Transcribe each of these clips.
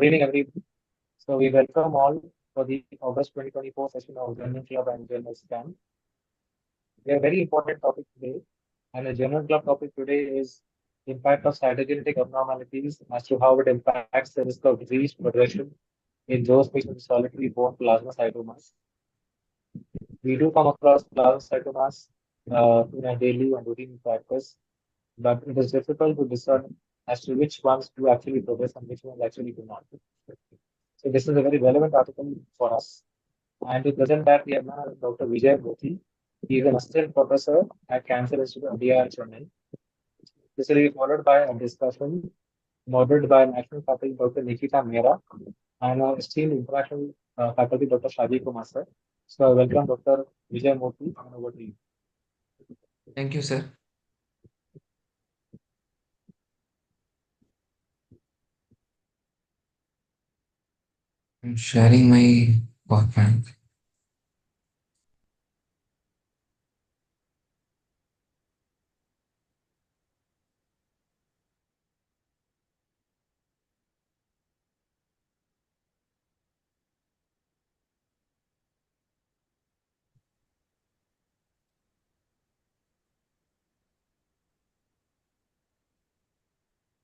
Good evening, everyone. So we welcome all for the August 2024 session of Journal Club and Journal Scan. We have a very important topic today, and the Journal Club topic today is impact of cytogenetic abnormalities as to how it impacts the risk of disease progression in those patients with solitary bone plasmacytomas. We do come across plasmacytomas in our daily and routine practice, but it is difficult to discern as to which ones do actually progress and which ones actually do not. So this is a very relevant article for us. And to present that, we have Dr. Vijay Bhoti. He is an assistant professor at Cancer Institute of India, Chennai. This will be followed by a discussion moderated by national faculty Dr. Nikita Mehra and our esteemed international faculty Dr. Shaji Kumar sir. So I welcome Dr. Vijay Murthy and over to you. Thank you, sir. I'm sharing my PowerPoint.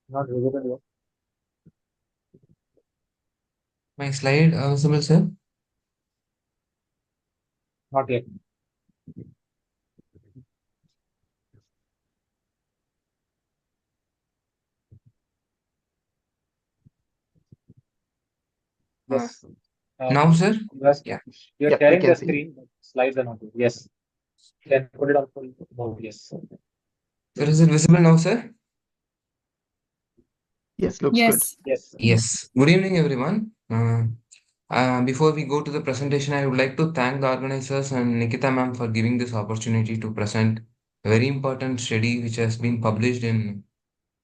Not visible yet. My slide visible, sir? Not yet. Yes. Now, sir? Yes. Yeah. You're Yeah, we sharing can the see. screen, but slides are not there. Yes. Then put it on full mode. Yes. Sir, is it visible now, sir? Yes, looks good. Yes. Yes. Good evening, everyone. Before we go to the presentation, I would like to thank the organizers and Nikita ma'am for giving this opportunity to present a very important study which has been published in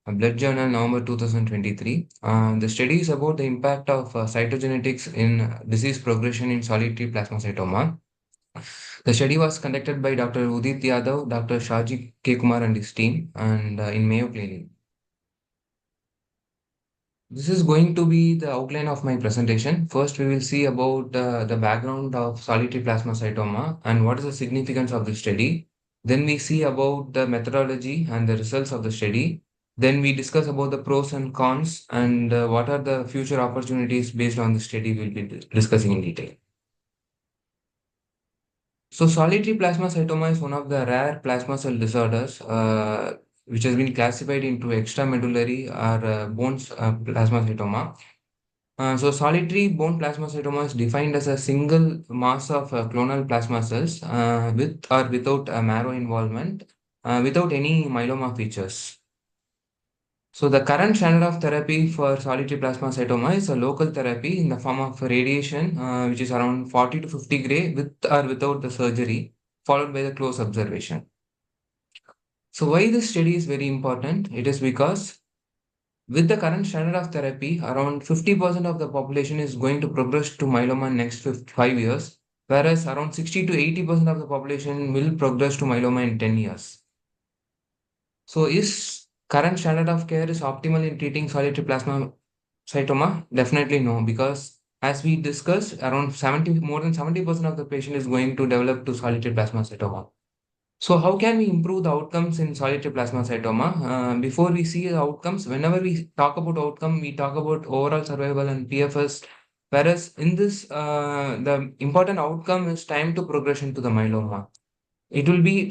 Blood Journal November 2023. The study is about the impact of cytogenetics in disease progression in solitary plasmacytoma. The study was conducted by Dr. Udit Yadav, Dr. Shaji K. Kumar and his team, and in Mayo Clinic. This is going to be the outline of my presentation. First, we will see about the background of solitary plasmacytoma and what is the significance of the study. Then we see about the methodology and the results of the study. Then we discuss about the pros and cons and what are the future opportunities based on the study we'll be discussing in detail. So solitary plasmacytoma is one of the rare plasma cell disorders which has been classified into extramedullary or bones plasmacytoma. So solitary bone plasmacytoma is defined as a single mass of clonal plasma cells with or without marrow involvement, without any myeloma features. So the current standard of therapy for solitary plasmacytoma is a local therapy in the form of radiation, which is around 40 to 50 gray with or without the surgery, followed by the close observation. So why this study is very important? It is because with the current standard of therapy, around 50% of the population is going to progress to myeloma in next 5 years, whereas around 60 to 80% of the population will progress to myeloma in 10 years. So is current standard of care is optimal in treating solitary plasmacytoma? Definitely no, because as we discussed, more than 70% of the patient is going to develop to solitary plasmacytoma. So how can we improve the outcomes in solitary plasmacytoma? Before we see the outcomes, whenever we talk about outcome, we talk about overall survival and PFS. Whereas in this, the important outcome is time to progression to the myeloma. It will be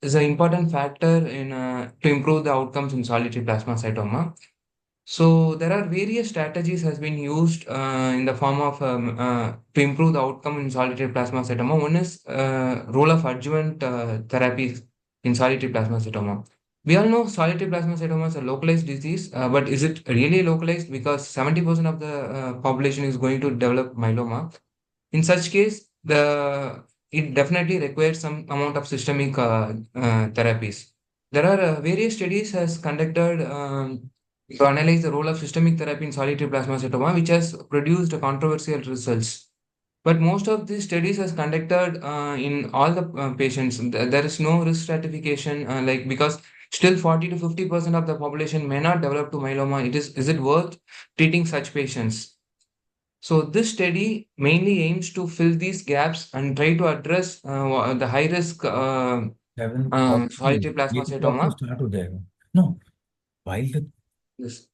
is an important factor in to improve the outcomes in solitary plasmacytoma. So there are various strategies has been used in the form of to improve the outcome in solitary plasmacytoma. One is role of adjuvant therapies in solitary plasmacytoma. We all know solitary plasmacytoma is a localized disease, but is it really localized? Because 70% of the population is going to develop myeloma. In such case, it definitely requires some amount of systemic therapies. There are various studies has conducted to analyze the role of systemic therapy in solitary plasmacytoma, which has produced controversial results. But most of these studies has conducted in all the patients. There is no risk stratification, like because Still, 40 to 50% of the population may not develop to myeloma. Is it worth treating such patients? So this study mainly aims to fill these gaps and try to address the high risk Kevin, obviously, solitary ये तो talk तो plasmacytoma. start हो जाएगा. No, while the Yes.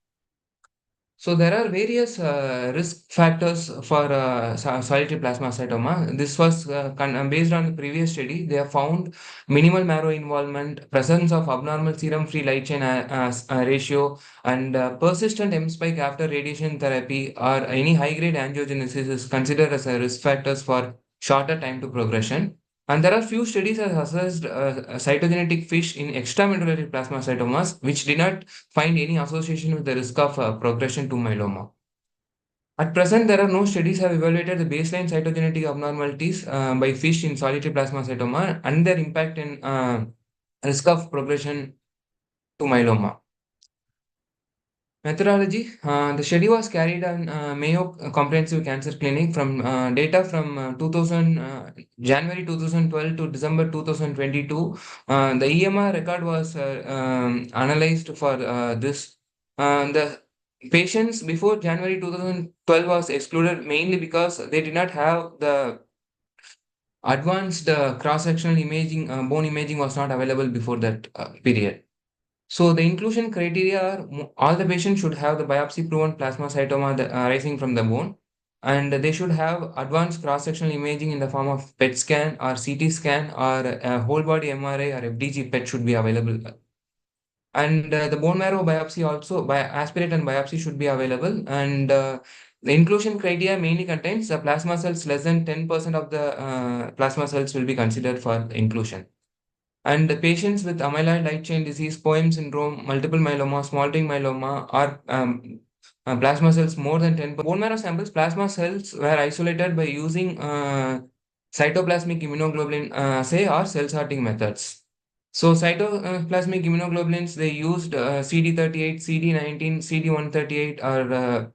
So there are various risk factors for solitary plasmacytoma. This was based on the previous study. They have found minimal marrow involvement, presence of abnormal serum-free light chain ratio, and persistent M spike after radiation therapy or any high-grade angiogenesis is considered as a risk factors for shorter time to progression. And there are few studies that assessed cytogenetic fish in extramedullary plasmacytomas, which did not find any association with the risk of progression to myeloma. At present, there are no studies have evaluated the baseline cytogenetic abnormalities by fish in solitary plasmacytoma and their impact in risk of progression to myeloma. Methodology. The study was carried on Mayo Comprehensive Cancer Clinic from data from 2000, January 2012 to December 2022. The EMR record was analyzed for this. The patients before January 2012 was excluded mainly because they did not have the advanced cross-sectional imaging, bone imaging was not available before that period. So the inclusion criteria are all the patients should have the biopsy proven plasmacytoma arising from the bone, and they should have advanced cross-sectional imaging in the form of PET scan or CT scan or a whole body MRI or FDG PET should be available. And the bone marrow biopsy also by aspirate and biopsy should be available. And the inclusion criteria mainly contains the plasma cells less than 10% of the plasma cells will be considered for inclusion. And the patients with amyloid light chain disease, Poem syndrome, multiple myeloma, smoldering myeloma, or plasma cells more than 10. Bone marrow samples, plasma cells were isolated by using cytoplasmic immunoglobulin assay or cell sorting methods. So cytoplasmic immunoglobulins, they used CD38, CD19, CD138, or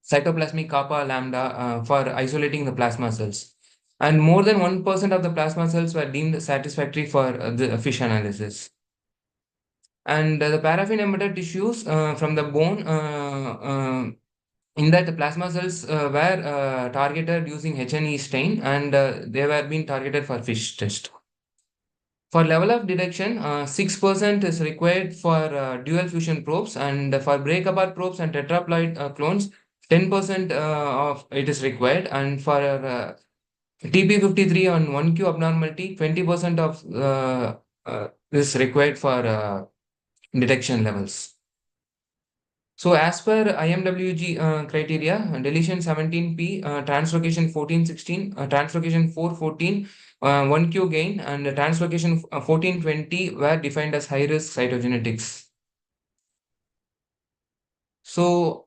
cytoplasmic kappa lambda for isolating the plasma cells. And more than 1% of the plasma cells were deemed satisfactory for the fish analysis. And the paraffin embedded tissues from the bone, in that the plasma cells were targeted using H&E stain, and they were being targeted for fish test. For level of detection, 6% is required for dual fusion probes, and for break apart probes and tetraploid clones, 10% of it is required, and for TP53 on 1Q abnormality, 20% of is required for detection levels. So as per IMWG criteria, deletion 17p, translocation 1416, translocation 414, 1Q gain, and translocation 1420 were defined as high risk cytogenetics. So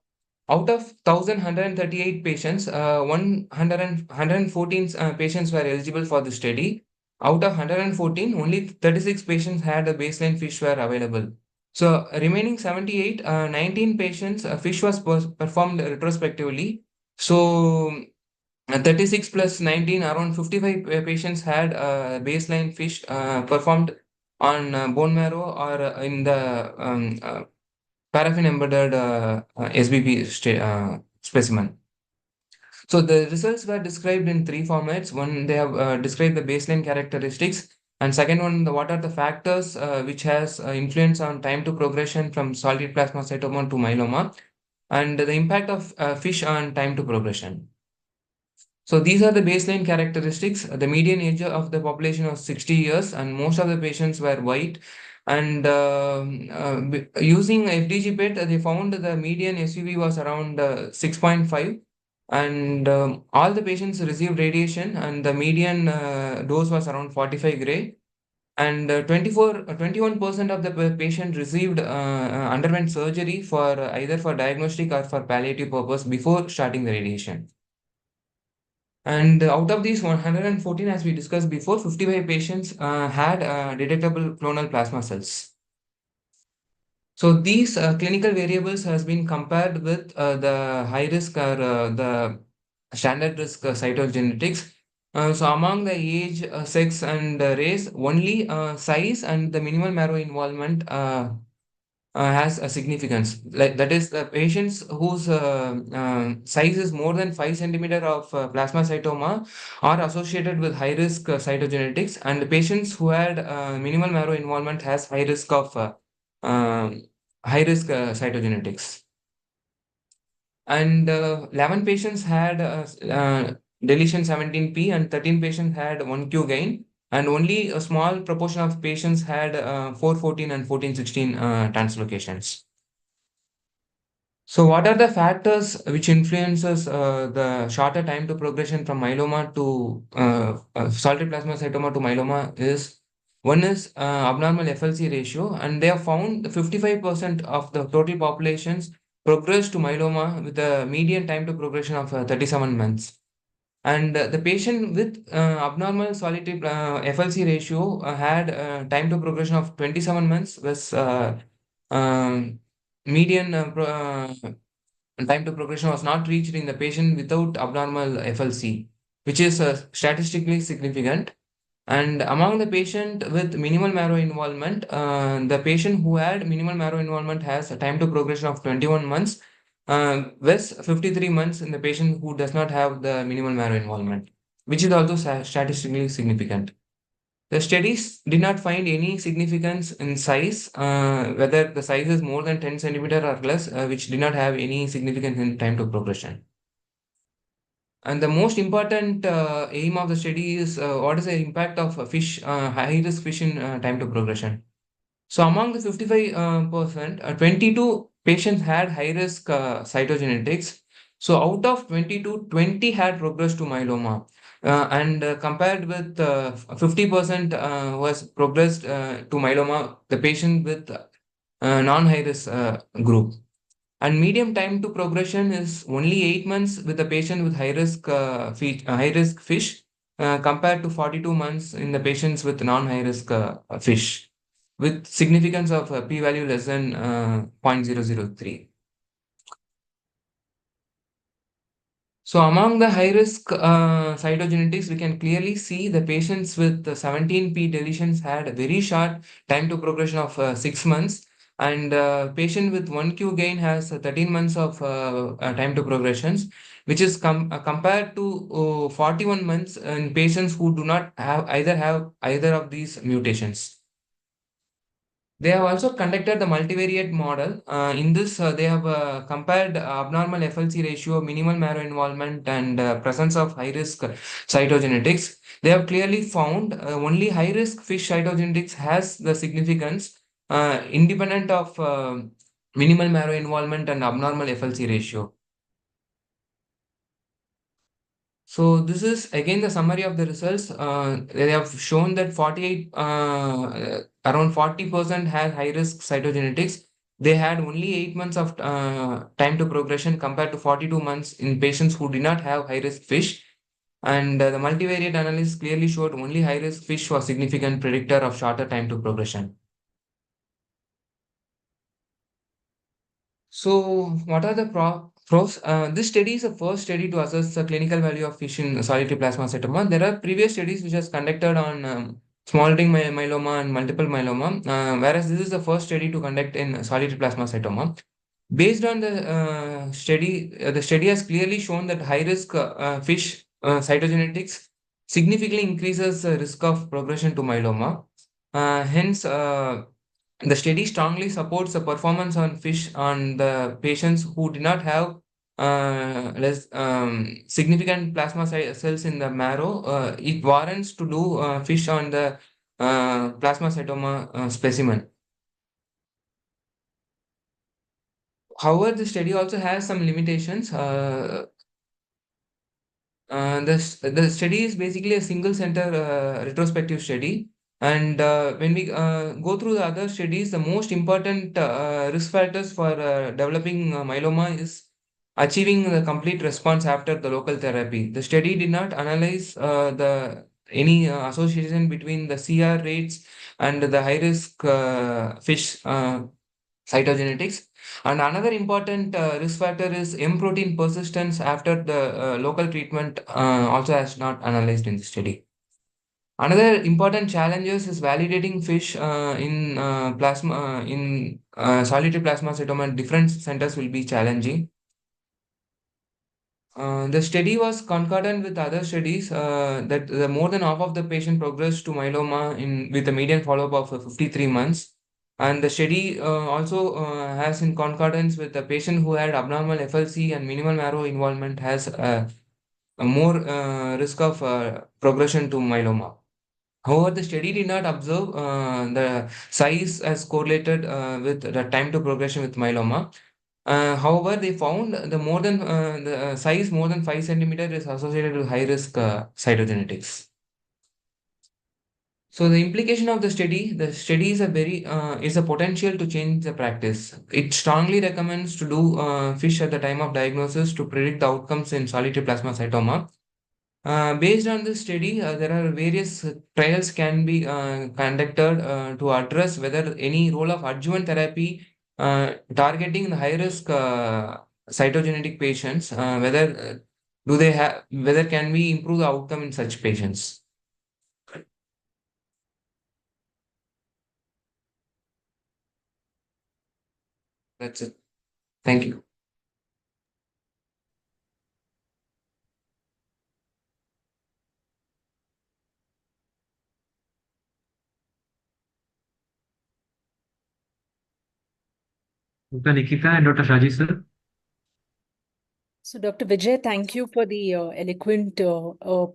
out of 1,138 patients, 114 patients were eligible for the study. Out of 114, only 36 patients had a baseline fish were available. So remaining 78, 19 patients, fish was performed retrospectively. So 36 plus 19, around 55 patients had baseline fish performed on bone marrow or in the paraffin embedded SBP specimen. So the results were described in three formats. One, they have described the baseline characteristics, and second one, what are the factors which has influence on time to progression from solid plasmacytoma to myeloma, and the impact of fish on time to progression. So these are the baseline characteristics. The median age of the population was 60 years, and most of the patients were white. And using FDG PET, they found the median SUV was around 6.5, and all the patients received radiation, and the median dose was around 45 gray. And 21% of the patient received underwent surgery for either for diagnostic or for palliative purpose before starting the radiation. And out of these 114, as we discussed before, 55 patients had detectable clonal plasma cells. So these clinical variables has been compared with the high risk or the standard risk cytogenetics. So among the age, sex, and race, only size and the minimal marrow involvement has a significance. Like that is the patients whose size is more than 5 centimeter of plasmacytoma are associated with high risk cytogenetics, and the patients who had minimal marrow involvement has high risk of high risk cytogenetics. And 11 patients had deletion 17p, and 13 patients had 1q gain, and only a small proportion of patients had 414 and 1416 translocations. So what are the factors which influences the shorter time to progression from myeloma to solitary plasmacytoma to myeloma is one is abnormal FLC ratio, and they have found 55% of the total populations progress to myeloma with a median time to progression of 37 months. And the patient with abnormal solitary FLC ratio had time to progression of 27 months, was um, median time to progression was not reached in the patient without abnormal FLC, which is statistically significant. And among the patient with minimal marrow involvement, the patient who had minimal marrow involvement has a time to progression of 21 months, whereas 53 months in the patient who does not have the minimal marrow involvement, which is also statistically significant. The studies did not find any significance in size, whether the size is more than 10 centimeter or less, which did not have any significance in time to progression. And the most important aim of the study is what is the impact of high risk fish in time to progression. So among the 55%, 22 patients had high risk cytogenetics. So out of 22, 20 had progressed to myeloma. And compared with 50% was progressed to myeloma, the patient with non-high risk group. And medium time to progression is only 8 months with the patient with high risk fish, compared to 42 months in the patients with non-high risk fish, with significance of p-value less than 0.003. So among the high risk cytogenetics, we can clearly see the patients with the 17p deletions had a very short time to progression of 6 months, and patient with 1q gain has 13 months of time to progressions, which is compared to 41 months in patients who do not have either of these mutations. They have also conducted the multivariate model. In this, they have compared abnormal FLC ratio, minimal marrow involvement, and presence of high risk cytogenetics. They have clearly found only high risk fish cytogenetics has the significance independent of minimal marrow involvement and abnormal FLC ratio. So this is again the summary of the results. They have shown that around 40% had high risk cytogenetics. They had only 8 months of time to progression compared to 42 months in patients who did not have high risk fish. And the multivariate analysis clearly showed only high risk fish was significant predictor of shorter time to progression. So, what are the pros? This study is the first study to assess the clinical value of fish in solitary plasmacytoma. There are previous studies which has conducted on smoldering myeloma and multiple myeloma, whereas this is the first study to conduct in solitary plasmacytoma. Based on the study has clearly shown that high risk fish cytogenetics significantly increases the risk of progression to myeloma. Hence, the study strongly supports the performance on fish on the patients who did not have less significant plasma cells in the marrow. It warrants to do fish on the plasmacytoma specimen. However, the study also has some limitations. The study is basically a single center retrospective study. And when we go through the other studies, the most important risk factors for developing myeloma is achieving the complete response after the local therapy. The study did not analyze the any association between the CR rates and the high risk fish cytogenetics. And another important risk factor is M protein persistence after the local treatment, also has not analyzed in the study. Another important challenges is validating fish in plasma in solitary plasmacytoma. Different centers will be challenging. The study was concordant with other studies that the more than half of the patient progressed to myeloma in with a median follow-up of 53 months. And the study also has in concordance with the patient who had abnormal FLC and minimal marrow involvement has a more risk of progression to myeloma. However, the study did not observe the size as correlated with the time to progression with myeloma. However, they found the size more than 5 centimeter is associated with high risk cytogenetics. So the implication of the study is a potential to change the practice. It strongly recommends to do FISH at the time of diagnosis to predict the outcomes in solitary plasmacytoma. Based on this study, there are various trials can be conducted to address whether any role of adjuvant therapy targeting the high risk cytogenetic patients, whether can we improve the outcome in such patients. That's it. Thank you. Dr. Nikita and Dr. Shaji, sir. So, Dr. Vijay, thank you for the eloquent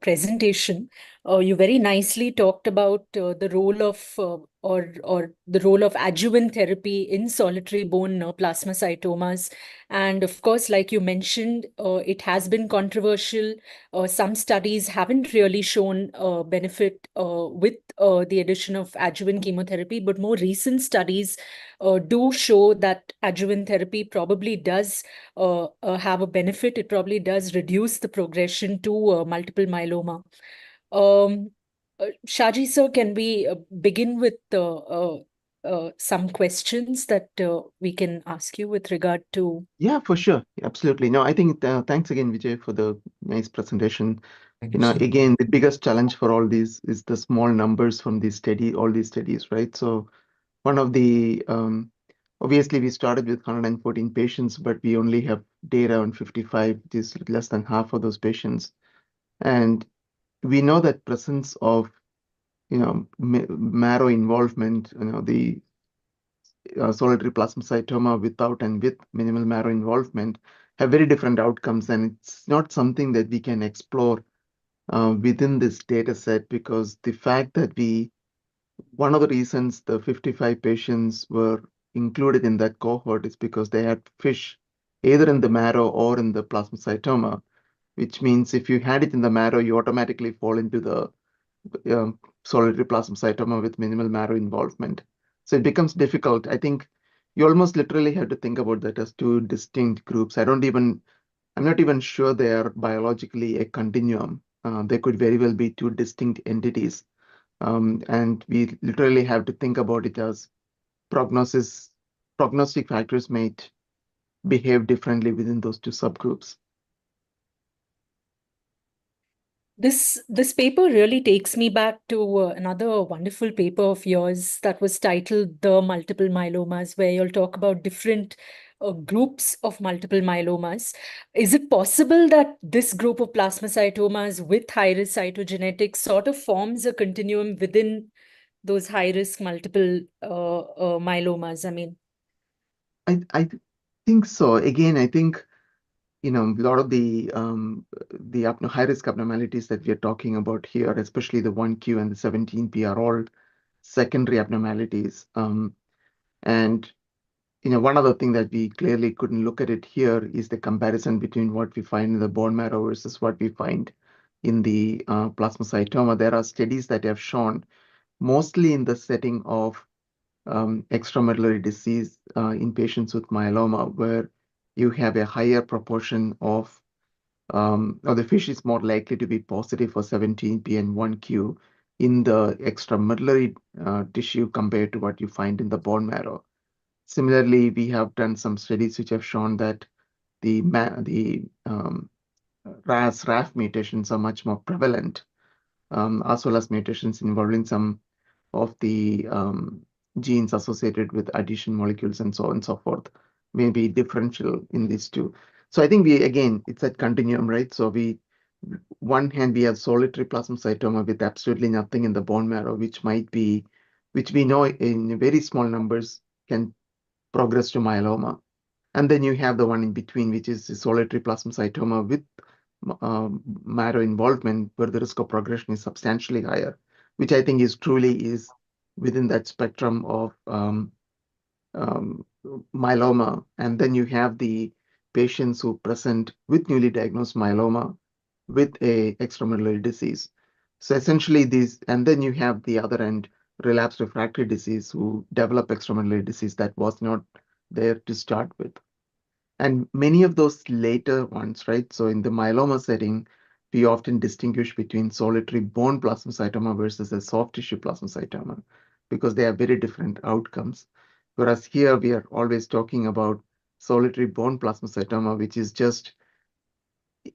presentation. You very nicely talked about the role of or the role of adjuvant therapy in solitary bone plasmacytomas, and of course, like you mentioned, it has been controversial. Some studies haven't really shown benefit with the addition of adjuvant chemotherapy, but more recent studies do show that adjuvant therapy probably does have a benefit. It probably does reduce the progression to multiple myeloma. Shaji sir, can we begin with some questions that we can ask you with regard to? Yeah, for sure. Absolutely. No, I think thanks again, Vijay, for the nice presentation. Thank You you, know, sir. again, the biggest challenge for all these is the small numbers from all these studies, right? So one of the obviously we started with 114 patients, but we only have data on 55, which is less than half of those patients. And we know that presence of, marrow involvement, the solitary plasmacytoma without and with minimal marrow involvement have very different outcomes. And it's not something that we can explore within this data set, because the fact that one of the reasons the 55 patients were included in that cohort is because they had FISH either in the marrow or in the plasmacytoma, which means if you had it in the marrow, you automatically fall into the solitary plasmacytoma with minimal marrow involvement. So it becomes difficult. I think you almost literally have to think about that as two distinct groups. I'm not even sure they are biologically a continuum. They could very well be two distinct entities. And we literally have to think about it as prognostic factors might behave differently within those two subgroups. This paper really takes me back to another wonderful paper of yours that was titled The Multiple Myelomas, where you'll talk about different groups of multiple myelomas. Is it possible that this group of plasmacytomas with high-risk cytogenetics sort of forms a continuum within those high-risk multiple myelomas? I mean, I think so. Again, I think a lot of the high risk abnormalities that we are talking about here, especially the 1q and the 17p, are all secondary abnormalities. And one other thing that we clearly couldn't look at it here is the comparison between what we find in the bone marrow versus what we find in the plasmacytoma. There are studies that have shown, mostly in the setting of extramedullary disease in patients with myeloma, where you have a higher proportion of, or the FISH is more likely to be positive for 17p and 1q in the extramedullary tissue compared to what you find in the bone marrow. Similarly, we have done some studies which have shown that the RAS-RAF mutations are much more prevalent, as well as mutations involving some of the genes associated with addition molecules and so on and so forth, may be differential in these two. So I think it's that continuum, right? So one hand, we have solitary plasmacytoma with absolutely nothing in the bone marrow, which we know in very small numbers can progress to myeloma. And then you have the one in between, which is the solitary plasmacytoma with marrow involvement, where the risk of progression is substantially higher, which I think truly is within that spectrum of myeloma. And then you have the patients who present with newly diagnosed myeloma with a extramedullary disease. So essentially and then you have the other end, relapsed refractory disease, who develop extramedullary disease that was not there to start with. And many of those later ones, right? So in the myeloma setting, we often distinguish between solitary bone plasmacytoma versus a soft tissue plasmacytoma because they have very different outcomes. Whereas here we are always talking about solitary bone plasmacytoma, which is just,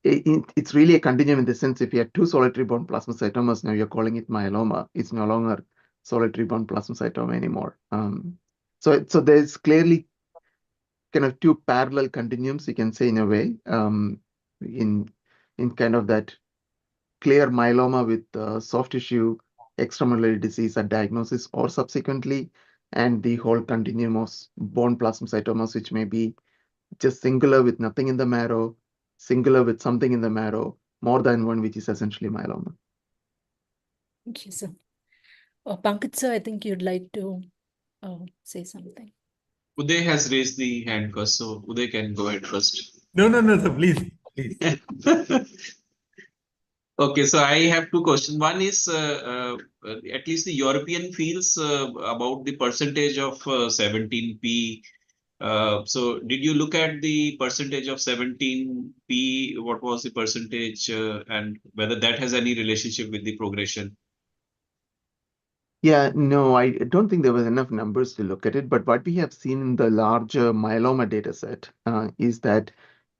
it's really a continuum in the sense if you have two solitary bone plasmacytomas, now you're calling it myeloma. It's no longer solitary bone plasmacytoma anymore. So there's clearly kind of two parallel continuums, you can say, in a way, in kind of that clear myeloma with soft tissue extramedullary disease at diagnosis or subsequently, and the whole continuum of bone plasmacytomas, which may be just singular with nothing in the marrow, singular with something in the marrow, more than one, which is essentially myeloma. Thank you, sir. Pankaj sir, I think you'd like to say something. Uday has raised the hand first, so Uday can go ahead first. No, sir, please. Okay, so I have two questions. One is at least the European fields about the percentage of 17p. So did you look at the percentage of 17p? What was the percentage and whether that has any relationship with the progression? Yeah, no, I don't think there was enough numbers to look at it, but what we have seen in the larger myeloma data set is that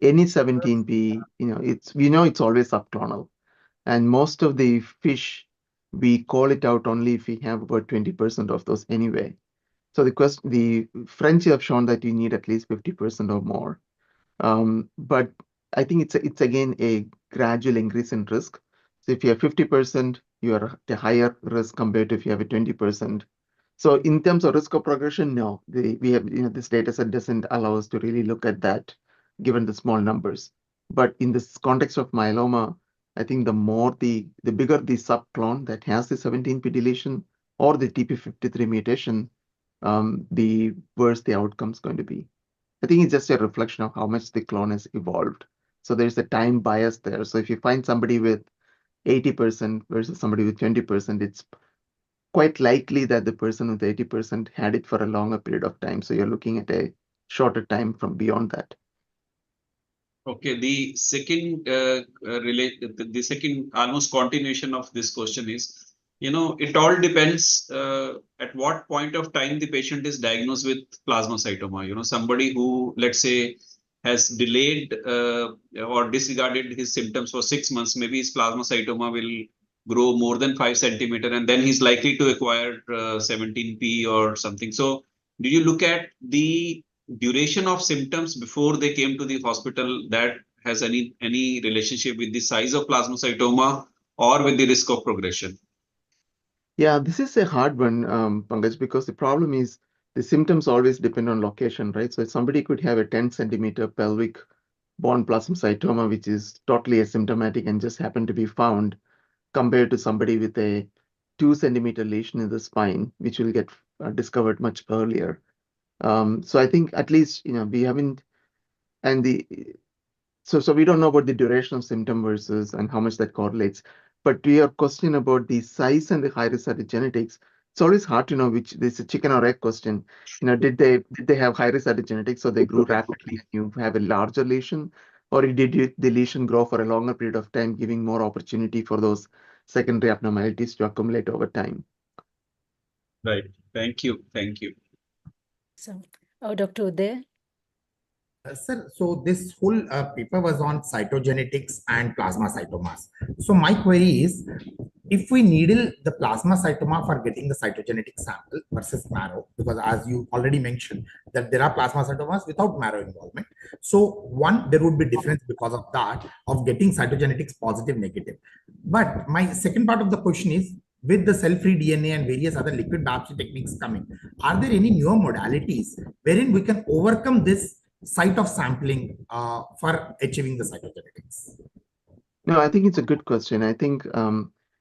any 17p, it's always subclonal. And most of the fish, we call it out only if we have about 20% of those anyway. So the French have shown that you need at least 50% or more. But I think it's again a gradual increase in risk. So if you have 50%, you are at a higher risk compared to if you have a 20%. So in terms of risk of progression, no, we have, this data set doesn't allow us to really look at that given the small numbers. But in this context of myeloma, I think the bigger the subclone that has the 17p deletion or the TP53 mutation, the worse the outcome is going to be. I think it's just a reflection of how much the clone has evolved. So there's a time bias there. So if you find somebody with 80% versus somebody with 20%, it's quite likely that the person with 80% had it for a longer period of time. So you're looking at a shorter time from beyond that. Okay, the second the second almost continuation of this question is, it all depends at what point of time the patient is diagnosed with plasmacytoma. Somebody who, let's say, has delayed or disregarded his symptoms for 6 months, maybe his plasmacytoma will grow more than 5 centimeter, and then he's likely to acquire 17p or something. So, did you look at the duration of symptoms before they came to the hospital that has any relationship with the size of plasmacytoma or with the risk of progression? Yeah, this is a hard one, Pankaj, because the problem is the symptoms always depend on location, right? So somebody could have a 10 centimeter pelvic bone plasmacytoma, which is totally asymptomatic and just happen to be found, compared to somebody with a 2 centimeter lesion in the spine, which will get discovered much earlier. So I think at least, we haven't, and so we don't know about the duration of symptom versus and how much that correlates. But to your question about the size and the high risk genetics, it's always hard to know which, this is a chicken or egg question. Did they have high risk genetics, so they grew rapidly, you have a larger lesion, or did the lesion grow for a longer period of time, giving more opportunity for those secondary abnormalities to accumulate over time? Right. Thank you. So, Dr. Uday? Sir, so this whole paper was on cytogenetics and plasmacytomas. So my query is, if we needle the plasmacytoma for getting the cytogenetic sample versus marrow, because as you already mentioned that there are plasmacytomas without marrow involvement. So one, there would be difference because of that of getting cytogenetics positive, negative. But my second part of the question is, with the cell-free DNA and various other liquid biopsy techniques coming, are there any newer modalities wherein we can overcome this site of sampling for achieving the cytogenetics? No, I think it's a good question. I think,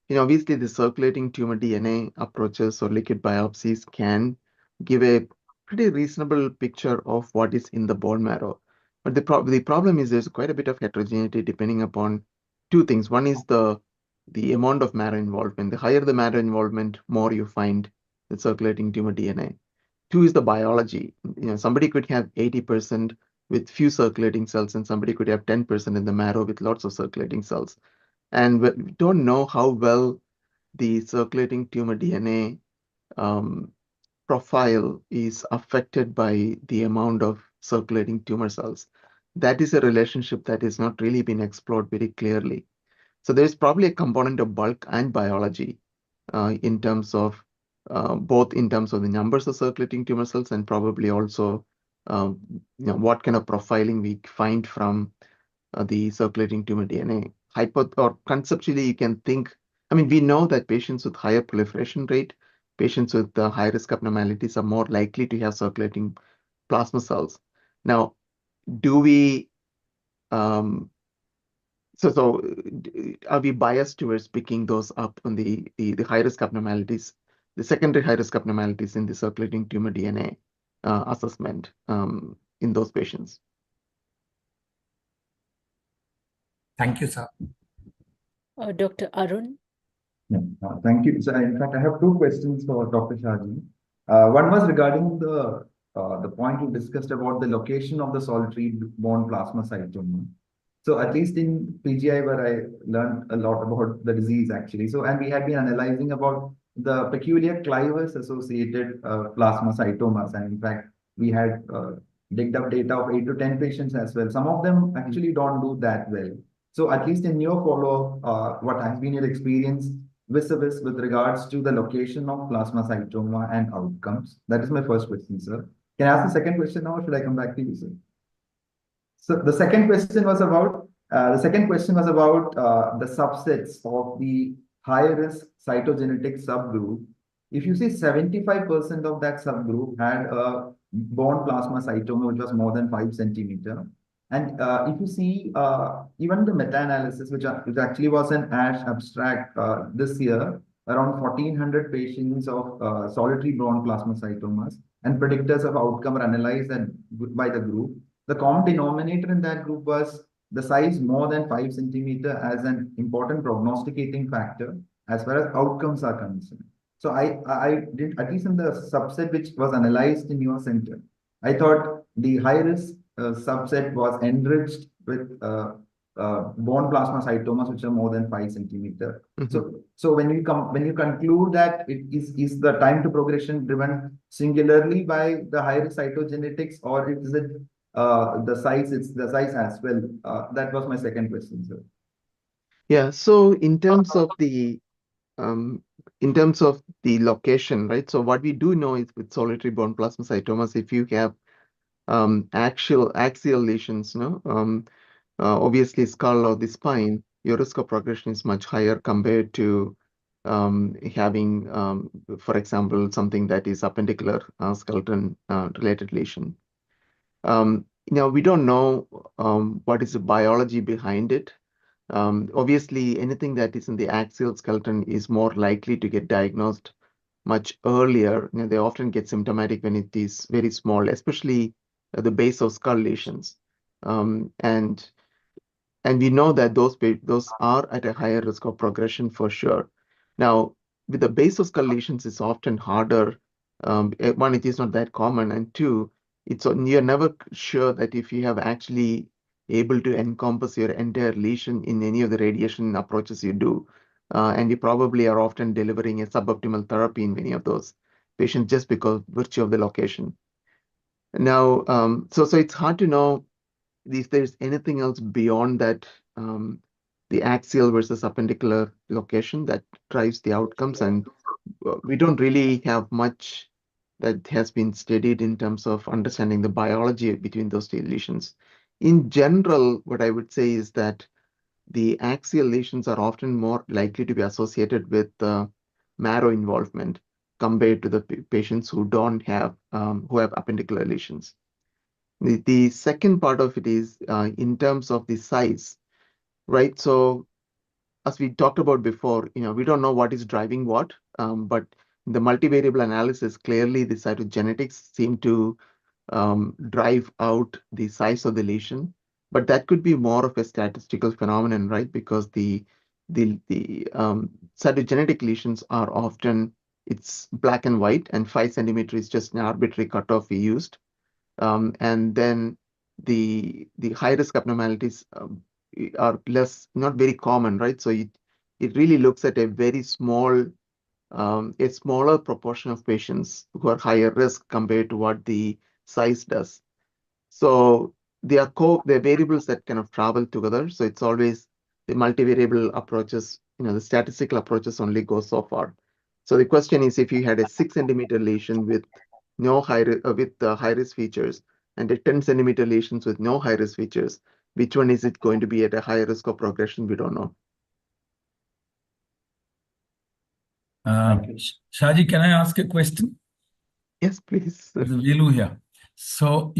obviously the circulating tumor DNA approaches or liquid biopsies can give a pretty reasonable picture of what is in the bone marrow. But the problem is there's quite a bit of heterogeneity depending upon two things. One is the amount of marrow involvement. The higher the marrow involvement, more you find the circulating tumor DNA. Two is the biology. Somebody could have 80% with few circulating cells, and somebody could have 10% in the marrow with lots of circulating cells. And we don't know how well the circulating tumor DNA profile is affected by the amount of circulating tumor cells. That is a relationship that has not really been explored very clearly. So there's probably a component of bulk and biology in terms of both in terms of the numbers of circulating tumor cells and probably also what kind of profiling we find from the circulating tumor DNA. Or conceptually, you can think, we know that patients with higher proliferation rate, patients with high risk abnormalities are more likely to have circulating plasma cells. Now, do we So are we biased towards picking those up on the high-risk abnormalities, the secondary high-risk abnormalities in the circulating tumor DNA assessment in those patients? Thank you, sir. Dr. Arun? Yeah, thank you. So in fact, I have two questions for Dr. Shaji. One was regarding the point you discussed about the location of the solitary bone plasmacytoma. So at least in PGI, where I learned a lot about the disease actually. So, and we had been analyzing about the peculiar clivus associated plasmacytomas. And in fact, we had digged up data of 8 to 10 patients as well. Some of them actually don't do that well. So at least in your follow-up, what has been your experience with regards to the location of plasmacytoma and outcomes? That is my first question, sir. Can I ask the second question now, or should I come back to you, sir? So the second question was about the subsets of the high-risk cytogenetic subgroup. If you see 75% of that subgroup had a bone plasmacytoma which was more than 5 centimeter. And if you see even the meta-analysis, which actually was an ASH abstract this year, around 1,400 patients of solitary bone plasmacytomas and predictors of outcome were analyzed by the group. The common denominator in that group was the size more than 5 centimeter as an important prognosticating factor as far as outcomes are concerned. So I did, at least in the subset which was analyzed in your center, I thought the high risk subset was enriched with bone plasmacytomas which are more than 5 centimeter. Mm-hmm. So when you conclude that it is the time to progression driven singularly by the high risk cytogenetics, or is it the size? It's the size as well. That was my second question, sir. Yeah. So in terms of the location, right? So what we do know is with solitary bone plasmacytomas, if you have axial lesions, obviously skull or the spine, your risk of progression is much higher compared to having, for example, something that is appendicular skeleton related lesion. We don't know what is the biology behind it. Obviously, anything that is in the axial skeleton is more likely to get diagnosed much earlier. They often get symptomatic when it is very small, especially at the base of skull lesions. And we know that those are at a higher risk of progression for sure. Now, with the base of skull lesions, it's often harder. One, it is not that common, and two, you're never sure that if you have actually able to encompass your entire lesion in any of the radiation approaches you do. And you probably are often delivering a suboptimal therapy in many of those patients just because virtue of the location. Now, so it's hard to know if there's anything else beyond that, the axial versus appendicular location that drives the outcomes, and we don't really have much that has been studied in terms of understanding the biology between those two lesions. In general, what I would say is that the axial lesions are often more likely to be associated with marrow involvement compared to the patients who don't have who have appendicular lesions. The second part of it is in terms of the size, right? So as we talked about before, we don't know what is driving what, but in the multivariable analysis, clearly the cytogenetics seem to drive out the size of the lesion, but that could be more of a statistical phenomenon, right? Because the cytogenetic lesions are often, it's black and white, and 5 centimeter is just an arbitrary cutoff we used. And then the high risk abnormalities are not very common, right? So it really looks at a very small, a smaller proportion of patients who are higher risk compared to what the size does. So they are they're variables that kind of travel together. So it's always the multivariable approaches, the statistical approaches only go so far. So the question is, if you had a 6 centimeter lesion with no high risk features and a 10 centimeter lesions with no high risk features, which one is it going to be at a higher risk of progression? We don't know. Shaji, can I ask a question? Yes, please. This is Velu here. So,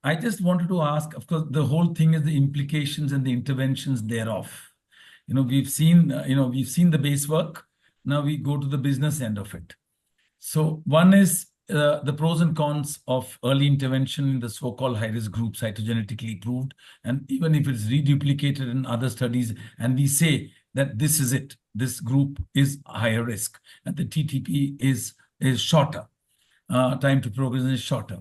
I just wanted to ask, of course, the whole thing is the implications and the interventions thereof. We've seen the base work. Now we go to the business end of it. So one is the pros and cons of early intervention in the so-called high-risk group, cytogenetically proved, and even if it's reduplicated in other studies, and we say that this is it, this group is higher risk, and the TTP is shorter, time to progression is shorter,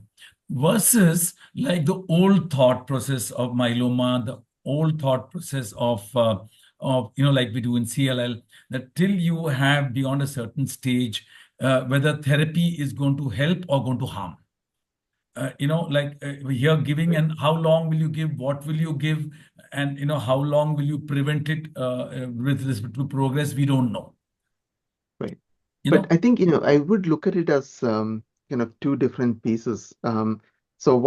versus like the old thought process of myeloma, the old thought process of like we do in CLL, that till you have beyond a certain stage, whether therapy is going to help or going to harm. Here giving, and how long will you give, what will you give, and how long will you prevent it with respect to progress, we don't know. Right. But I think, I would look at it as two different pieces. So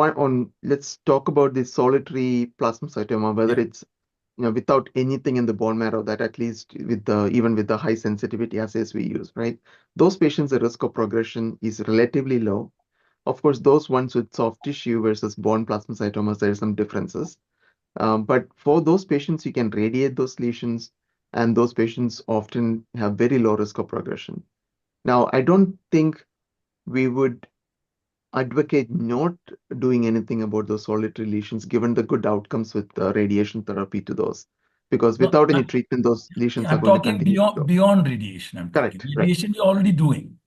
let's talk about the solitary plasmacytoma, whether it's without anything in the bone marrow, that at least even with the high sensitivity assays we use, right? Those patients, the risk of progression is relatively low. Of course, those ones with soft tissue versus bone plasmacytomas, there are some differences. But for those patients, you can radiate those lesions, and those patients often have very low risk of progression. Now, I don't think we would advocate not doing anything about those solitary lesions, given the good outcomes with radiation therapy to those. Because without any treatment, those lesions are going to continue. I'm talking beyond radiation. I'm Correct. talking radiation you're already doing.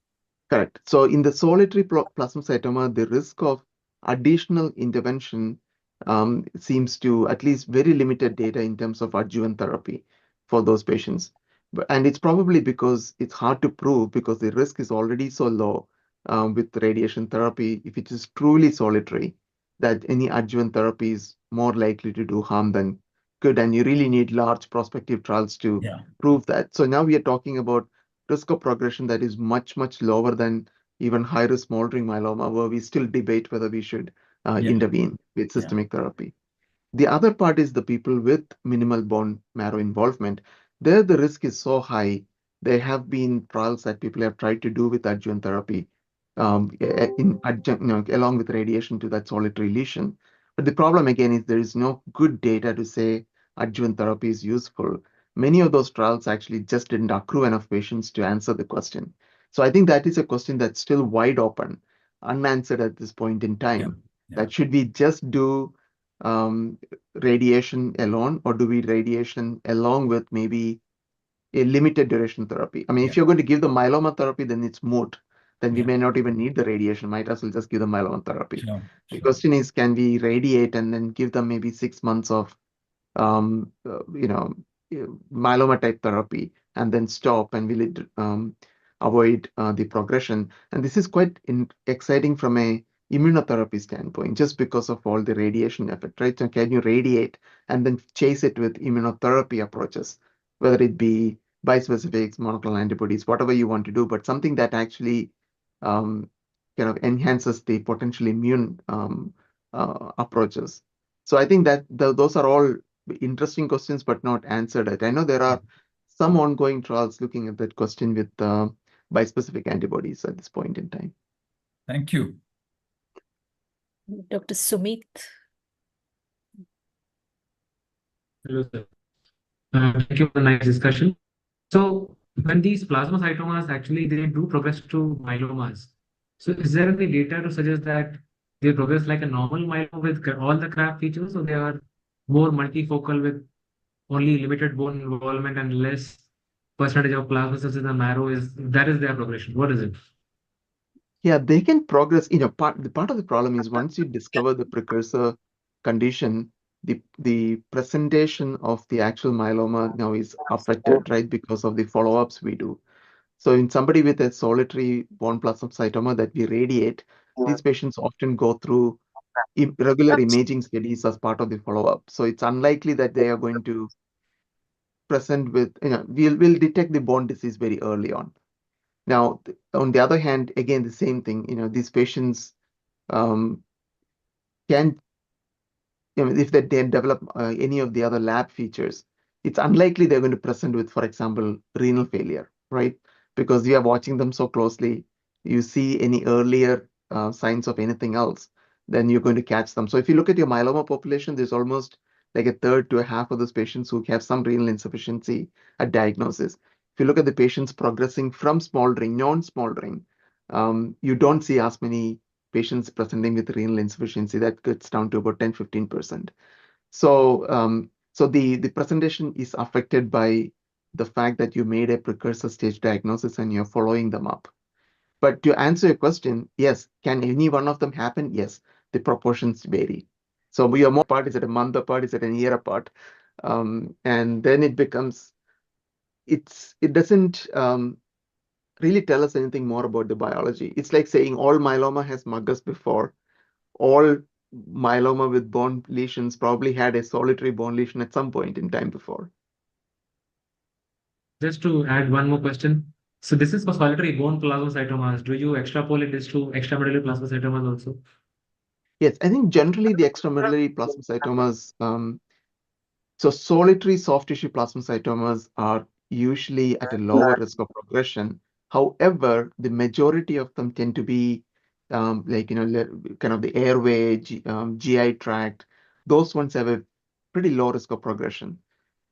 Correct. So in the solitary plasmacytoma, the risk of additional intervention seems to, at least very limited data in terms of adjuvant therapy for those patients. And it's probably because it's hard to prove, because the risk is already so low with radiation therapy, if it is truly solitary, that any adjuvant therapy is more likely to do harm than good. And you really need large prospective trials to prove that. So now we are talking about risk of progression that is much, much lower than even high-risk smoldering myeloma, where we still debate whether we should intervene with systemic therapy. The other part is the people with minimal bone marrow involvement. There, the risk is so high. There have been trials that people have tried to do with adjuvant therapy along with radiation to that solitary lesion. But the problem, again, is there is no good data to say adjuvant therapy is useful. Many of those trials actually just didn't accrue enough patients to answer the question. So I think that is a question that's still wide open, unanswered at this point in time. That should we just do radiation alone, or do we radiation along with maybe a limited duration therapy? I mean, if you're going to give the myeloma therapy, then it's moot. Then we may not even need the radiation. Might as well just give the myeloma therapy. The question is, can we radiate and then give them maybe 6 months of myeloma type therapy and then stop, and will it avoid the progression? And this is quite exciting from a immunotherapy standpoint, just because of all the radiation effect, right? So can you radiate and then chase it with immunotherapy approaches, whether it be bispecifics, monoclonal antibodies, whatever you want to do, but something that actually kind of enhances the potential immune approaches. So I think that those are all interesting questions, but not answered. I know there are some ongoing trials looking at that question with bispecific antibodies at this point in time. Thank you. Dr. Sumit. Hello, sir. Thank you for the nice discussion. So when these plasmacytomas actually they do progress to myelomas, so is there any data to suggest that they progress like a normal myeloma with all the CRAB features, or they are more multifocal with only limited bone involvement and less percentage of plasma cells in the marrow? Is that is their progression? What is it? Yeah, they can progress. Part of the problem is once you discover the precursor condition, the presentation of the actual myeloma now is affected, right? Because of the follow-ups we do. So in somebody with a solitary bone plasmacytoma that we radiate, these patients often go through regular imaging studies as part of the follow-up. So it's unlikely that they are going to present with, we'll detect the bone disease very early on. Now, on the other hand, again, the same thing, these patients can, if they develop any of the other lab features, it's unlikely they're going to present with, for example, renal failure, right? Because you are watching them so closely, you see any earlier signs of anything else, then you're going to catch them. So if you look at your myeloma population, there's almost like a third to a half of those patients who have some renal insufficiency at diagnosis. If you look at the patients progressing from smoldering, non-smoldering, you don't see as many patients presenting with renal insufficiency. That gets down to about 10-15%. So, so the presentation is affected by the fact that you made a precursor stage diagnosis and you're following them up. But to answer your question, yes, can any one of them happen? Yes, the proportions vary. So we are more apart, is it a month apart, is it a year apart? And then it becomes, it doesn't really tell us anything more about the biology. It's like saying all myeloma has MUGUS before. All myeloma with bone lesions probably had a solitary bone lesion at some point in time before. Just to add one more question. So this is for solitary bone plasmacytomas. Do you extrapolate this to extramedullary plasmacytomas also? Yes, I think generally the extramedullary plasmacytomas, so solitary soft tissue plasmacytomas are usually at a lower risk of progression. However, the majority of them tend to be like, kind of the airway, GI tract. Those ones have a pretty low risk of progression.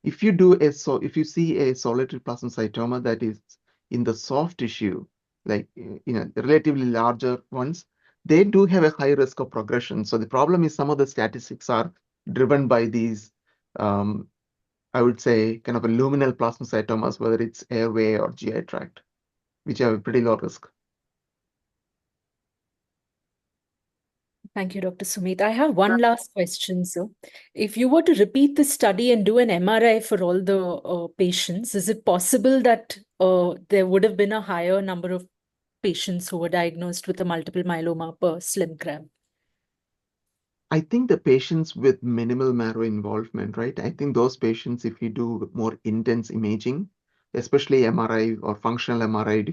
If you see a solitary plasmacytoma that is in the soft tissue, like, the relatively larger ones, they do have a high risk of progression. So the problem is some of the statistics are driven by these, I would say, kind of a luminal plasmacytomas, whether it's airway or GI tract, which have a pretty low risk. Thank you, Dr. Sumit. I have one last question, sir. If you were to repeat the study and do an MRI for all the patients, is it possible that there would have been a higher number of patients who were diagnosed with a multiple myeloma per slim crab? I think the patients with minimal marrow involvement, right? I think those patients, if you do more intense imaging, especially MRI or functional MRI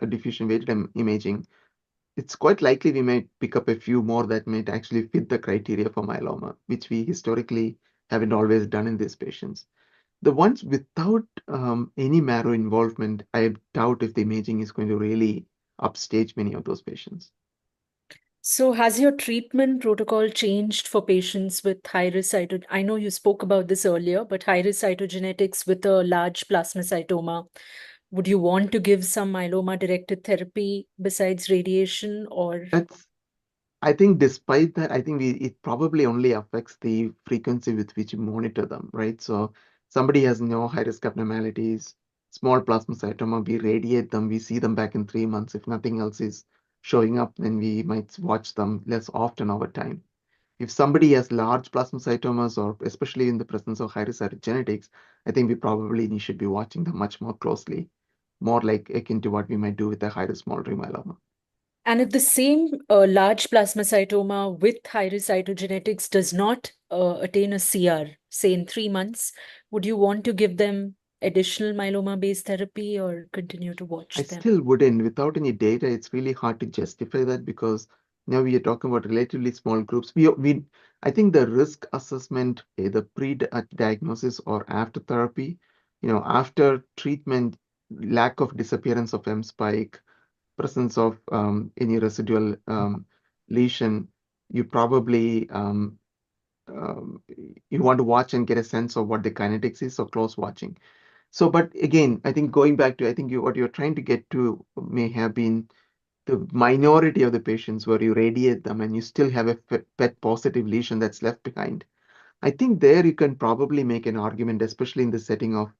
diffusion weighted imaging, it's quite likely we might pick up a few more that might actually fit the criteria for myeloma, which we historically haven't always done in these patients. The ones without any marrow involvement, I doubt if the imaging is going to really upstage many of those patients. So has your treatment protocol changed for patients with high-risk I know you spoke about this earlier, but high-risk cytogenetics with a large plasmacytoma, would you want to give some myeloma-directed therapy besides radiation, or? I think despite that, I think it probably only affects the frequency with which you monitor them, right? So somebody has no high-risk abnormalities, small plasmacytoma, we radiate them, we see them back in 3 months. If nothing else is showing up, then we might watch them less often over time. If somebody has large plasmacytomas, or especially in the presence of high-risk cytogenetics, I think we probably should be watching them much more closely, more like akin to what we might do with a high-risk smoldering myeloma. And if the same large plasmacytoma with high-risk cytogenetics does not attain a CR, say in 3 months, would you want to give them additional myeloma-based therapy or continue to watch I them? still wouldn't. Without any data, it's really hard to justify that because now we are talking about relatively small groups. I think the risk assessment, either pre-diagnosis or after therapy, after treatment, lack of disappearance of M spike, presence of any residual lesion, you probably you want to watch and get a sense of what the kinetics is, so close watching. So, but again, I think going back to, I think what you're trying to get to may have been the minority of the patients where you radiate them and you still have a PET positive lesion that's left behind. I think there you can probably make an argument, especially in the setting of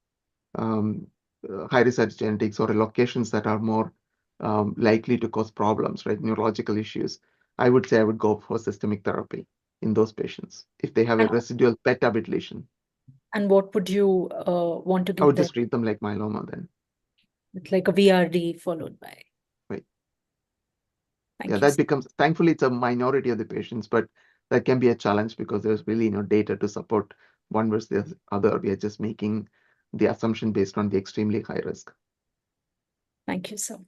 high-risk cytogenetics or locations that are more likely to cause problems, right? Neurological issues. I would say I would go for systemic therapy in those patients if they have a residual PET ablation. And what would you want to I give would them? just treat them like myeloma then. With like a VRD followed by. Right. Thank Yeah, you. that becomes, thankfully, it's a minority of the patients, but that can be a challenge because there's really no data to support one versus the other. We are just making the assumption based on the extremely high risk. Thank you, sir.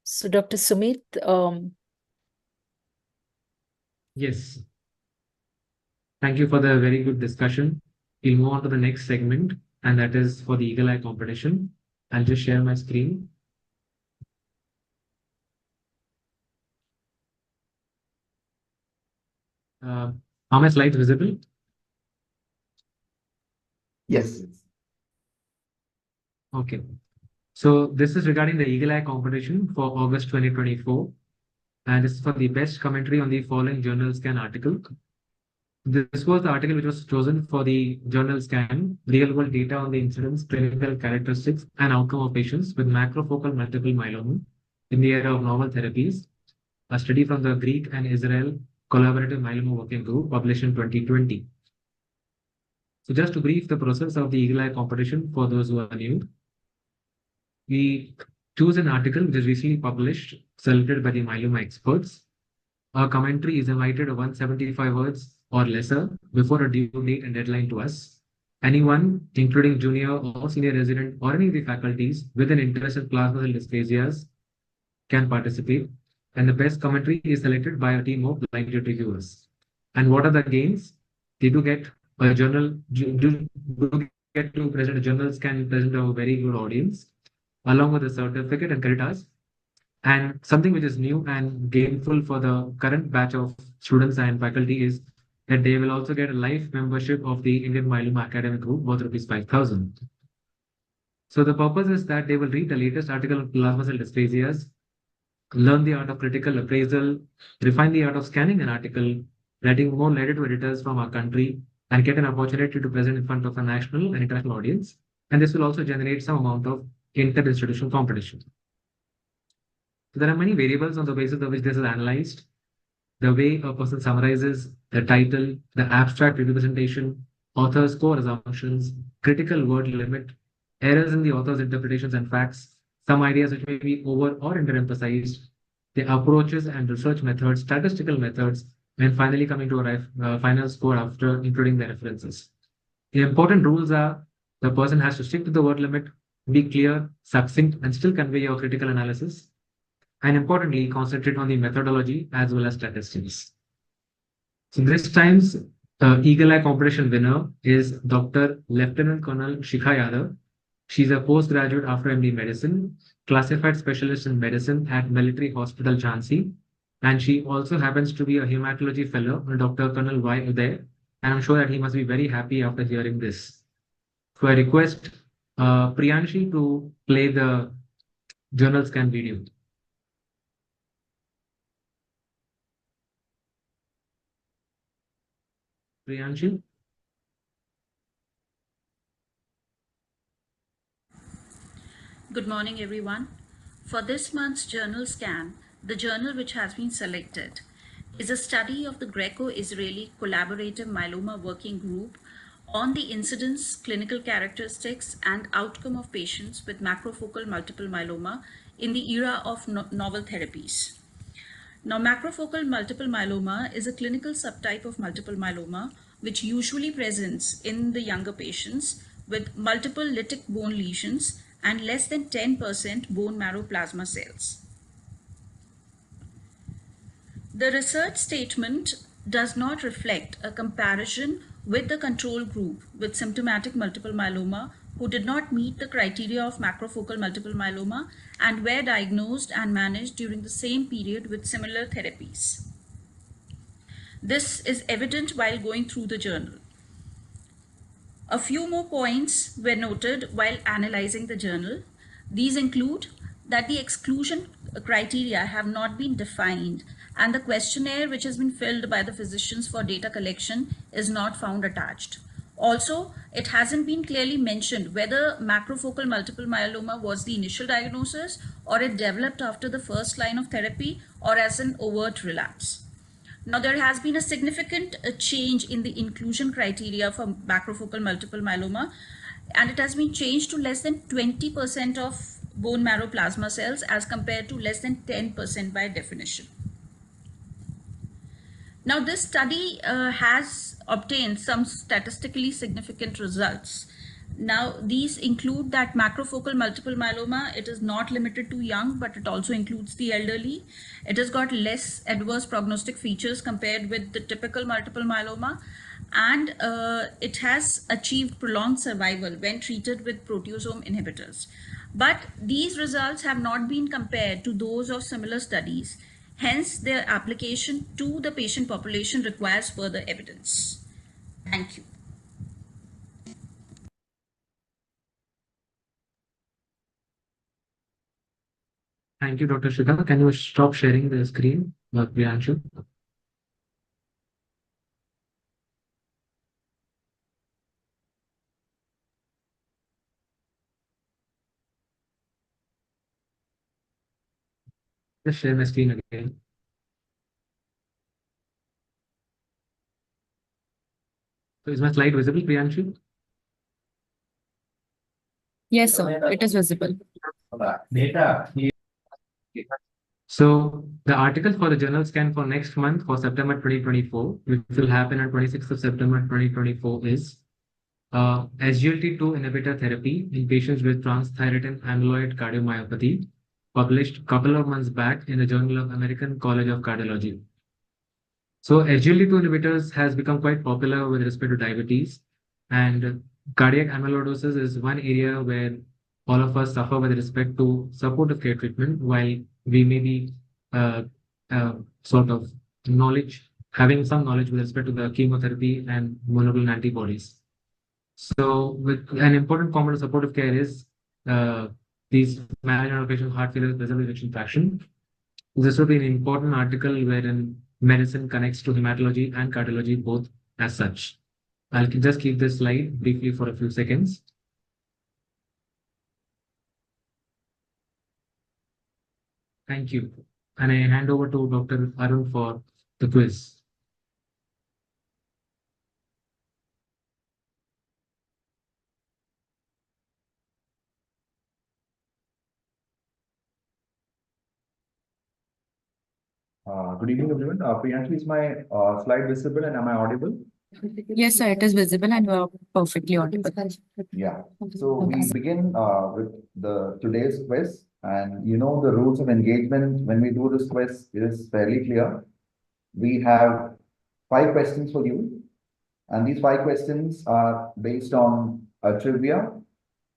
So Dr. Sumit, Yes. Thank you for the very good discussion. We'll move on to the next segment, and that is for the Eagle Eye competition. I'll just share my screen. Are my slides visible? Yes. Okay. So this is regarding the Eagle Eye competition for August 2024. And this is for the best commentary on the following Journal Scan article. This was the article which was chosen for the Journal Scan, real world data on the incidence, clinical characteristics, and outcome of patients with macrofocal multiple myeloma in the era of novel therapies, a study from the Greek and Israel Collaborative Myeloma Working Group published in 2020. So just to brief the process of the Eagle Eye competition for those who are new, we choose an article which is recently published, selected by the myeloma experts. Our commentary is invited of 175 words or lesser before a due date and deadline to us. Anyone, including junior or senior resident or any of the faculties with an interest in plasma cell dysplasias, can participate. And the best commentary is selected by a team of blind reviewers. And what are the gains? They do get a journal, do get to present a Journal Scan, present a very good audience, along with a certificate and creditors. And something which is new and gainful for the current batch of students and faculty is that they will also get a life membership of the Indian Myeloma Academic Group worth ₹5,000. So the purpose is that they will read the latest article on plasma cell dysplasias, learn the art of critical appraisal, refine the art of scanning an article, writing more letter to editors from our country, and get an opportunity to present in front of a national and international audience. And this will also generate some amount of inter-institutional competition. So there are many variables on the basis of which this is analyzed. The way a person summarizes the title, the abstract representation, author's core assumptions, critical word limit, errors in the author's interpretations and facts, some ideas which may be over or underemphasized, the approaches and research methods, statistical methods, and finally coming to a final score after including the references. The important rules are the person has to stick to the word limit, be clear, succinct, and still convey your critical analysis. And importantly, concentrate on the methodology as well as statistics. So this time's Eagle Eye competition winner is Dr. Lieutenant Colonel Shikha Yadav. She's a postgraduate after MD Medicine, classified specialist in medicine at Military Hospital Jhansi. And she also happens to be a hematology fellow with Dr. Colonel Y. Uday. And I'm sure that he must be very happy after hearing this. So I request Priyanshi to play the Journal Scan video. Priyanshi? Good morning, everyone. For this month's Journal Scan, the journal which has been selected is a study of the Greco-Israeli Collaborative Myeloma Working Group on the incidence, clinical characteristics, and outcome of patients with macrofocal multiple myeloma in the era of novel therapies. Now, macrofocal multiple myeloma is a clinical subtype of multiple myeloma which usually presents in the younger patients with multiple lytic bone lesions and less than 10% bone marrow plasma cells. The research statement does not reflect a comparison with the control group with symptomatic multiple myeloma who did not meet the criteria of macrofocal multiple myeloma and were diagnosed and managed during the same period with similar therapies. This is evident while going through the journal. A few more points were noted while analyzing the journal. These include that the exclusion criteria have not been defined and the questionnaire which has been filled by the physicians for data collection is not found attached. Also, it hasn't been clearly mentioned whether macrofocal multiple myeloma was the initial diagnosis or it developed after the first line of therapy or as an overt relapse. Now, there has been a significant change in the inclusion criteria for macrofocal multiple myeloma, and it has been changed to less than 20% of bone marrow plasma cells as compared to less than 10% by definition. Now, this study has obtained some statistically significant results. Now, these include that macrofocal multiple myeloma, it is not limited to young, but it also includes the elderly. It has got less adverse prognostic features compared with the typical multiple myeloma, and it has achieved prolonged survival when treated with proteasome inhibitors. But these results have not been compared to those of similar studies. Hence, their application to the patient population requires further evidence. Thank you. Thank you, Dr. Shikha. Can you stop sharing the screen, Priyanshu? Just share my screen again. So is my slide visible, Priyanshu? Yes, sir. It is visible. So the article for the journal scan for next month for September 2024, which will happen on 26th of September 2024, is SGLT2 inhibitor therapy in patients with transthyretin amyloid cardiomyopathy, published a couple of months back in the Journal of American College of Cardiology. So SGLT2 inhibitors has become quite popular with respect to diabetes, and cardiac amyloidosis is one area where all of us suffer with respect to supportive care treatment, while we may be sort of having some knowledge with respect to the chemotherapy and monoclonal antibodies. So with an important component of supportive care is these management of heart failure with preserved ejection fraction. This will be an important article wherein medicine connects to hematology and cardiology both as such. I'll just keep this slide briefly for a few seconds. Thank you. And I hand over to Dr. Arun for the quiz. Good evening, everyone. Priyanshu, is my slide visible and am I audible? Yes, sir. It is visible and you are perfectly audible. Yeah. So we begin with today's quiz, and you know the rules of engagement when we do this quiz is fairly clear. We have 5 questions for you, and these 5 questions are based on a trivia,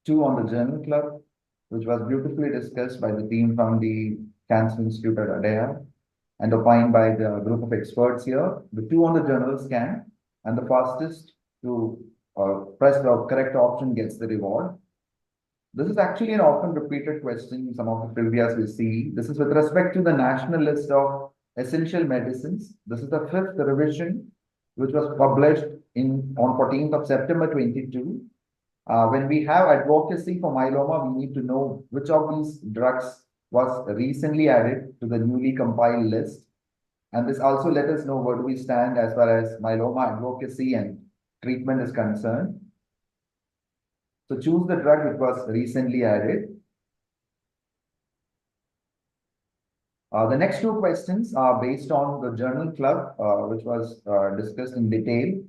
2 on the Journal Club, which was beautifully discussed by the team from the Cancer Institute at ADEA and opined by the group of experts here. The 2 on the journal scan, and the fastest to press the correct option gets the reward. This is actually an often repeated question in some of the trivias we see. This is with respect to the national list of essential medicines. This is the 5th revision, which was published on 14th of September 22. When we have advocacy for myeloma, we need to know which of these drugs was recently added to the newly compiled list. And this also let us know where do we stand as far as myeloma advocacy and treatment is concerned. So choose the drug which was recently added. The next two questions are based on the journal club, which was discussed in detail.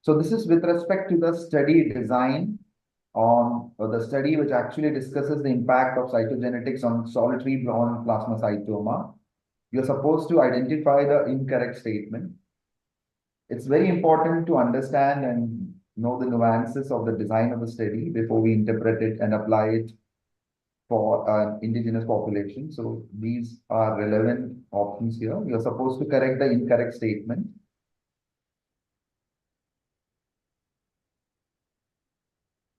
So this is with respect to the study design on the study which actually discusses the impact of cytogenetics on solitary bond plasmacytoma. You're supposed to identify the incorrect statement. It's very important to understand and know the nuances of the design of the study before we interpret it and apply it for an indigenous population. So these are relevant options here. You're supposed to correct the incorrect statement.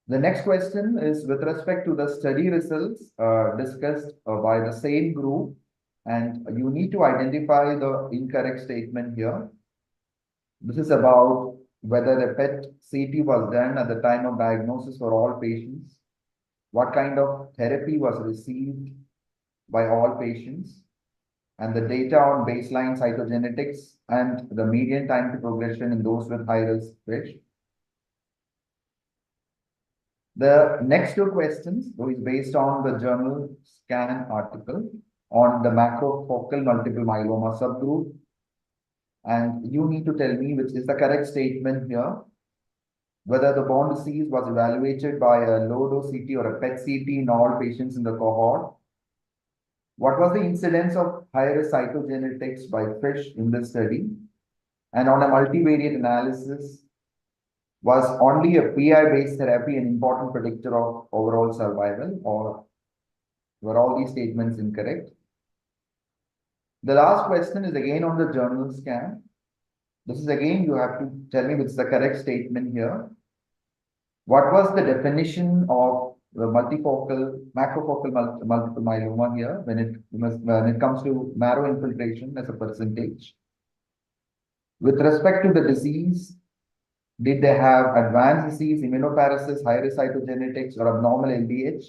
The next question is with respect to the study results discussed by the same group, and you need to identify the incorrect statement here. This is about whether a PET-CT was done at the time of diagnosis for all patients, what kind of therapy was received by all patients, and the data on baseline cytogenetics and the median time to progression in those with high-risk FISH. The next two questions is based on the journal Scan article on the macrofocal multiple myeloma subgroup. And you need to tell me which is the correct statement here, whether the bone disease was evaluated by a low-dose CT or a PET-CT in all patients in the cohort. What was the incidence of high-risk cytogenetics by FISH in this study? And on a multivariate analysis, was only a PI-based therapy an important predictor of overall survival, or were all these statements incorrect? The last question is again on the journal Scan. This is again, you have to tell me which is the correct statement here. What was the definition of the macrofocal multiple myeloma here when it comes to marrow infiltration as a percentage? With respect to the disease, did they have advanced disease, immunoparesis, high-risk cytogenetics, or abnormal LDH?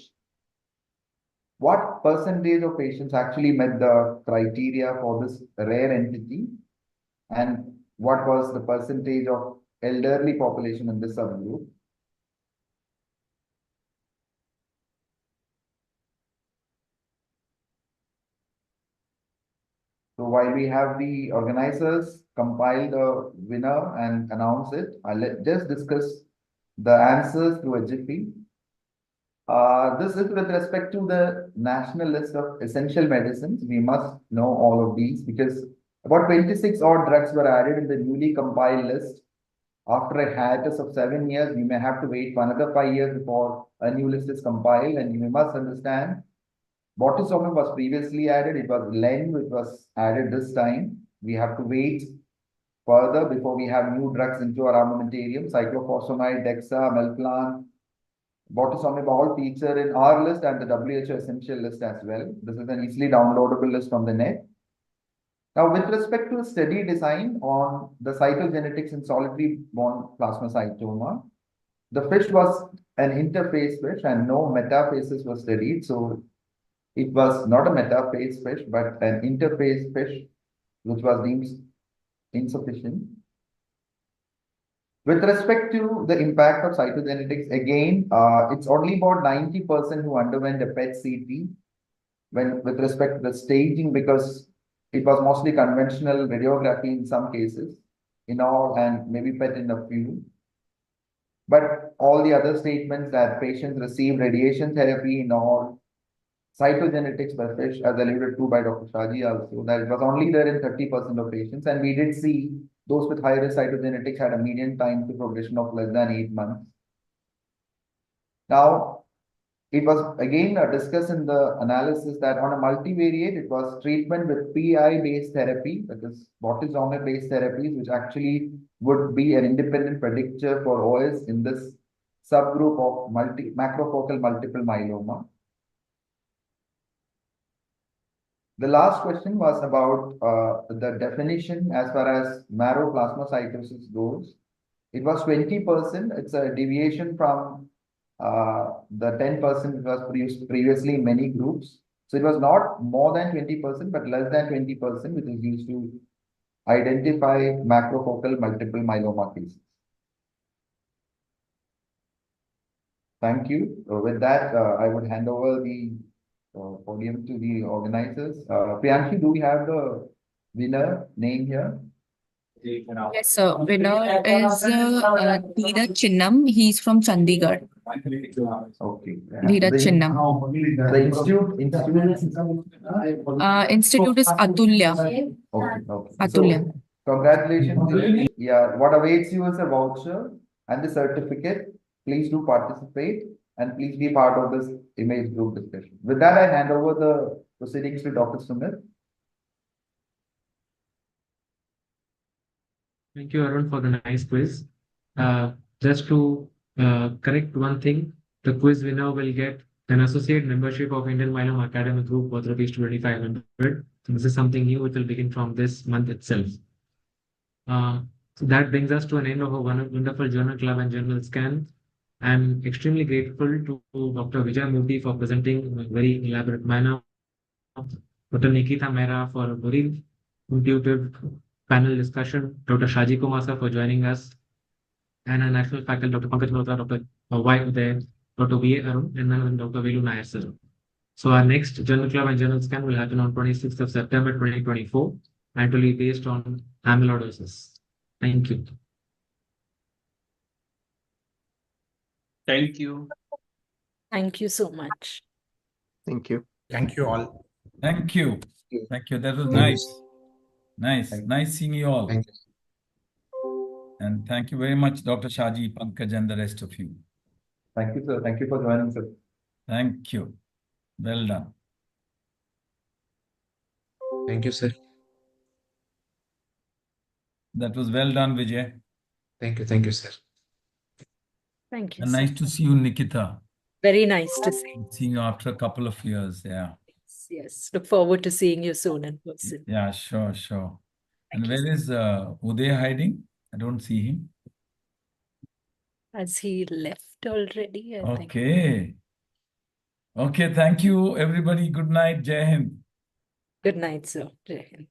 What percentage of patients actually met the criteria for this rare entity? And what was the percentage of elderly population in this subgroup? So while we have the organizers compile the winner and announce it, I'll just discuss the answers through a jiffy. This is with respect to the national list of essential medicines. We must know all of these because about 26 odd drugs were added in the newly compiled list. After a hiatus of 7 years, we may have to wait for another 5 years before a new list is compiled. And you must understand, bortezomib was previously added. It was len which was added this time. We have to wait further before we have new drugs into our armamentarium. Cyclophosphamide, Dexa, Melphalan, bortezomib all feature in our list and the WHO essential list as well. This is an easily downloadable list from the net. Now, with respect to study design on the cytogenetics in solitary bone plasmacytoma, the FISH was an interphase FISH and no metaphases were studied. So it was not a metaphase FISH, but an interphase FISH, which was deemed insufficient. With respect to the impact of cytogenetics, again, it's only about 90% who underwent a PET-CT with respect to the staging, because it was mostly conventional radiography in some cases, in all, and maybe PET in a few. But all the other statements that patients received radiation therapy in all, cytogenetics by FISH, as alluded to by Dr. Shaji also, that it was only there in 30% of patients. And we did see those with high-risk cytogenetics had a median time to progression of less than 8 months. Now, it was again discussed in the analysis that on a multivariate, it was treatment with PI-based therapy, that is bortezomib-based therapies, which actually would be an independent predictor for OS in this subgroup of macrofocal multiple myeloma. The last question was about the definition as far as marrow plasmacytosis goes. It was 20%. It's a deviation from the 10% which was previously in many groups. So it was not more than 20%, but less than 20%, which is used to identify macrofocal multiple myeloma cases. Thank you. With that, I would hand over the podium to the organizers. Priyanshi, do we have the winner name here? Yes, sir. Winner is Dheeraj Chinnam. He's from Chandigarh. Okay. Dheeraj Chinnam. The Institute is Atulya. Okay, okay. Atulya. So, congratulations. Yeah, what awaits you is a voucher and the certificate. Please do participate and please be part of this image group discussion. With that, I hand over the proceedings to Dr. Sumit. Thank you, Arun, for the nice quiz. Just to correct one thing, the quiz winner will get an associate membership of Indian Myeloma Academy Group worth rupees 2,500. So this is something new which will begin from this month itself. So that brings us to an end of a wonderful journal club and journal scan. I'm extremely grateful to Dr. Vijay Murthy for presenting in a very elaborate manner, Dr. Nikita Mehra for a very intuitive panel discussion, Dr. Shaji Kumar sir for joining us, and our national faculty, Dr. Pankaj Malhotra, Dr. Y. Uday, Dr. V. Arun, and then Dr. Velu Nair sir. So our next journal club and journal scan will happen on 26th of September 2024 and will be based on amyloidosis. Thank you. Thank you. Thank you so much. Thank you. Thank you all. Thank you. Thank you. That was nice. Nice seeing you all. Thank And thank you very much, Dr. Shaji, Pankaj, and the rest of you. Thank you, sir. Thank you for joining, sir. Thank you. Well done. Thank you, sir. That was well done, Vijay. Thank you, sir. Thank you. And sir. nice to see you, Nikita. Very nice to see you. Seeing you after a couple of years. Yeah. Yes. Look forward to seeing you soon in person. Yeah, sure, sure. Thank And you, where is Uday hiding? I don't see him. Has he left already? I think. Okay. Okay, thank you, everybody. Good night. Jai Hind. Good night, sir. Jai Hind.